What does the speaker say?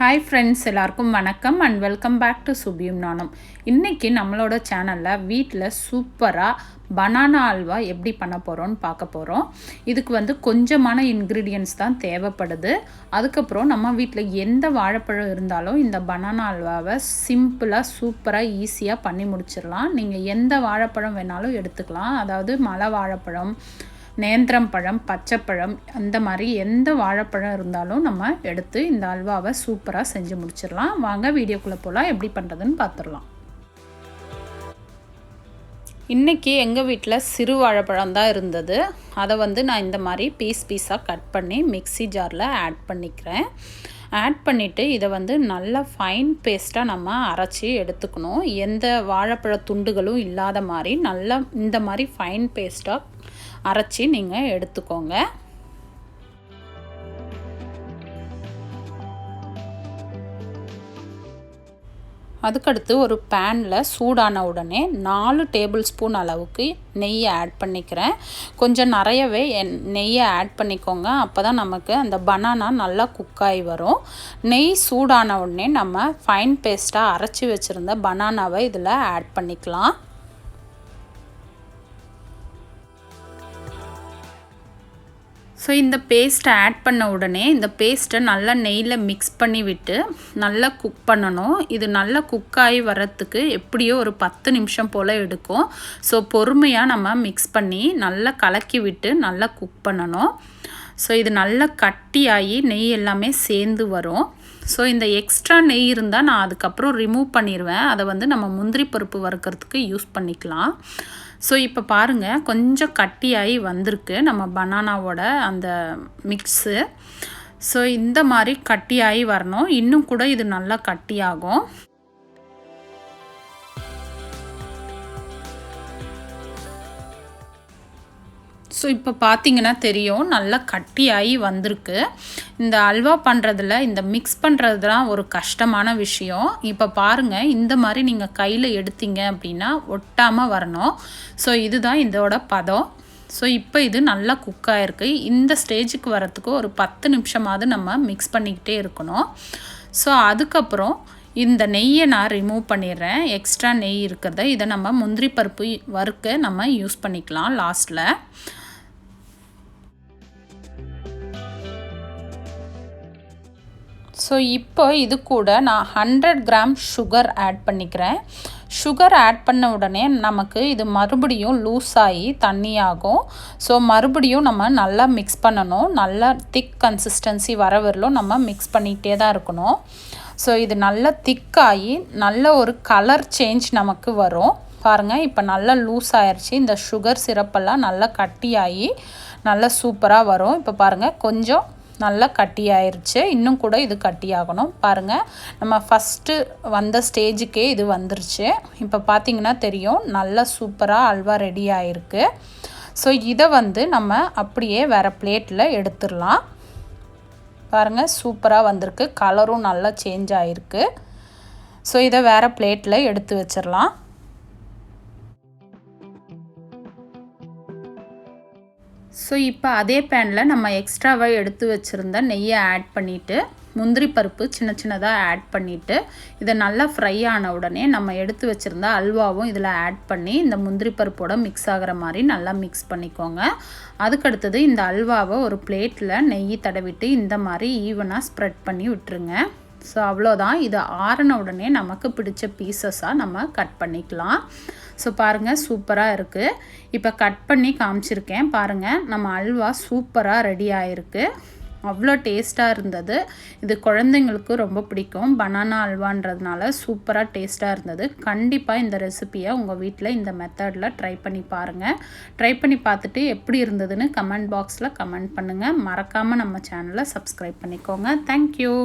Hi friends, எல்லாருக்கும் வணக்கம் and welcome back to Subhiyum NAANUM. இன்னைக்கு நம்மளோட சேனல்ல வீட்ல சூப்பரா banana halwa எப்படி பண்ண போறோம்னு பார்க்க போறோம். இதுக்கு வந்து கொஞ்சமான ingredients தான் தேவைப்படுது. அதுக்கு அப்புறம் நம்ம வீட்ல எந்த வாழைப்பழம் இருந்தாலும் இந்த banana halwaவை சிம்பிளா சூப்பரா ஈஸியா பண்ணி முடிச்சிரலாம். நீங்க எந்த வாழைப்பழம் வேணாலும் எடுத்துக்கலாம். அதாவது மலை வாழைப்பழம், நேந்திரம் பழம், பச்சைப்பழம் அந்த மாதிரி எந்த வாழைப்பழம் இருந்தாலும் நம்ம எடுத்து இந்த அல்வாவை சூப்பராக செஞ்சு முடிச்சிடலாம். வாங்க வீடியோக்குள்ளே போகலாம், எப்படி பண்ணுறதுன்னு பார்த்துடலாம். இன்றைக்கி எங்கள் வீட்டில் சிறு வாழைப்பழம் தான் இருந்தது. அதை வந்து நான் இந்த மாதிரி பீஸாக கட் பண்ணி மிக்ஸி ஜாரில் ஆட் பண்ணிக்கிறேன். ஆட் பண்ணிவிட்டு இதை வந்து நல்லா ஃபைன் பேஸ்ட்டாக நம்ம அரைச்சி எடுத்துக்கணும். எந்த வாழைப்பழ துண்டுகளும் இல்லாத மாதிரி நல்லா இந்த மாதிரி ஃபைன் பேஸ்ட்டாக அரைச்சி நீங்கள் எடுத்துக்கோங்க. அதுக்கடுத்து ஒரு பேனில் சூடான உடனே 4 டேபிள் ஸ்பூன் அளவுக்கு நெய்யை ஆட் பண்ணிக்கிறேன். கொஞ்சம் நிறையவே நெய்யை ஆட் பண்ணிக்கோங்க. அப்போ தான் நமக்கு அந்த பனானா நல்லா குக்காகி வரும். நெய் சூடான உடனே நம்ம ஃபைன் பேஸ்ட்டாக அரைச்சி வச்சுருந்த பனானாவை இதில் ஆட் பண்ணிக்கலாம். ஸோ இந்த பேஸ்ட்டை ஆட் பண்ண உடனே இந்த பேஸ்ட்டை நல்லா நெய்யில் மிக்ஸ் பண்ணி விட்டு நல்லா குக் பண்ணணும். இது நல்லா குக்காகி வரத்துக்கு எப்படியோ ஒரு 10 நிமிஷம் போல் எடுக்கும். ஸோ பொறுமையாக நம்ம மிக்ஸ் பண்ணி நல்லா கலக்கி விட்டு நல்லா குக் பண்ணணும். ஸோ இது நல்லா கட்டியாகி நெய் எல்லாமே சேர்ந்து வரும். ஸோ இந்த எக்ஸ்ட்ரா நெய் இருந்தால் நான் அதுக்கப்புறம் ரிமூவ் பண்ணிடுவேன். அதை வந்து நம்ம முந்திரி பருப்பு வறுக்கிறதுக்கு யூஸ் பண்ணிக்கலாம். ஸோ இப்போ பாருங்கள், கொஞ்சம் கட்டியாகி வந்திருக்கு நம்ம பனானாவோட அந்த மிக்ஸு. ஸோ இந்த மாதிரி கட்டியாகி வரணும். இன்னும் கூட இது நல்லா கட்டியாகும். ஸோ இப்போ பார்த்தீங்கன்னா தெரியும், நல்லா கட்டியாகி வந்திருக்கு. இந்த அல்வா பண்ணுறதுல இந்த மிக்ஸ் பண்ணுறது தான் ஒரு கஷ்டமான விஷயம். இப்போ பாருங்கள், இந்த மாதிரி நீங்கள் கையில் எடுத்தீங்க அப்படின்னா ஒட்டாமல் வரணும். ஸோ இதுதான் இதோட பதம். ஸோ இப்போ இது நல்லா குக் ஆகிருக்கு. இந்த ஸ்டேஜுக்கு வரத்துக்கு ஒரு 10 நிமிஷமாவது நம்ம மிக்ஸ் பண்ணிக்கிட்டே இருக்கணும். ஸோ அதுக்கப்புறம் இந்த நெய்யை நான் ரிமூவ் பண்ணிடுறேன். எக்ஸ்ட்ரா நெய் இருக்கிறத இதை நம்ம முந்திரி பருப்பு வறுக்க நம்ம யூஸ் பண்ணிக்கலாம் லாஸ்ட்டில். ஸோ இப்போ இது கூட நான் 100 கிராம் சுகர் ஆட் பண்ணிக்கிறேன். சுகர் ஆட் பண்ண உடனே நமக்கு இது மறுபடியும் லூஸ் ஆகி தண்ணியாகும். ஸோ மறுபடியும் நம்ம நல்லா மிக்ஸ் பண்ணணும். நல்லா திக் கன்சிஸ்டன்சி வர வரலும் நம்ம மிக்ஸ் பண்ணிகிட்டே தான் இருக்கணும். ஸோ இது நல்லா திக்காகி நல்ல ஒரு கலர் சேஞ்ச் நமக்கு வரும். பாருங்கள், இப்போ நல்லா லூஸ் ஆயிடுச்சு. இந்த சுகர் சிரப்பெல்லாம் நல்லா கட்டியாகி நல்லா சூப்பராக வரும். இப்போ பாருங்கள், கொஞ்சம் நல்லா கட்டி ஆயிடுச்சு. இன்னும் கூட இது கட்டியாகணும். பாருங்கள், நம்ம ஃபஸ்ட்டு வந்த ஸ்டேஜுக்கே இது வந்துருச்சு. இப்போ பார்த்திங்கன்னா தெரியும், நல்லா சூப்பராக அல்வா ரெடி ஆகிருக்கு. ஸோ இதை வந்து நம்ம அப்படியே வேறு பிளேட்டில் எடுத்துடலாம். பாருங்கள், சூப்பராக வந்திருக்கு. கலரும் நல்லா சேஞ்ச் ஆகிருக்கு. ஸோ இதை வேறு பிளேட்டில் எடுத்து வச்சிடலாம். ஸோ இப்போ அதே பேனில் நம்ம எக்ஸ்ட்ராவாக எடுத்து வச்சுருந்த நெய்யை ஆட் பண்ணிவிட்டு முந்திரி பருப்பு சின்ன சின்னதாக ஆட் பண்ணிவிட்டு இதை நல்லா ஃப்ரை ஆன உடனே நம்ம எடுத்து வச்சுருந்த அல்வாவும் இதில் ஆட் பண்ணி இந்த முந்திரி பருப்போட மிக்ஸ் ஆகிற மாதிரி நல்லா மிக்ஸ் பண்ணிக்கோங்க. அதுக்கடுத்தது இந்த அல்வாவை ஒரு பிளேட்டில் நெய் தடவிட்டு இந்த மாதிரி ஈவனாக ஸ்ப்ரெட் பண்ணி விட்டுருங்க. ஸோ அவ்வளோதான். இது ஆறின உடனே நமக்கு பிடிச்ச பீசஸாக நம்ம கட் பண்ணிக்கலாம். ஸோ பாருங்கள், சூப்பராக இருக்குது. இப்போ கட் பண்ணி காமிச்சிருக்கேன். பாருங்கள், நம்ம அல்வா சூப்பராக ரெடி ஆகிருக்கு. அவ்வளோ டேஸ்ட்டாக இருந்தது. இது குழந்தைங்களுக்கு ரொம்ப பிடிக்கும். பனானா அல்வான்றதுனால சூப்பராக டேஸ்ட்டாக இருந்தது. கண்டிப்பாக இந்த ரெசிப்பியை உங்கள் வீட்டில் இந்த மெத்தடில் ட்ரை பண்ணி பாருங்கள். ட்ரை பண்ணி பார்த்துட்டு எப்படி இருந்ததுன்னு கமெண்ட் பாக்ஸில் கமெண்ட் பண்ணுங்கள். மறக்காமல் நம்ம சேனலை சப்ஸ்கிரைப் பண்ணிக்கோங்க. தேங்க்யூ.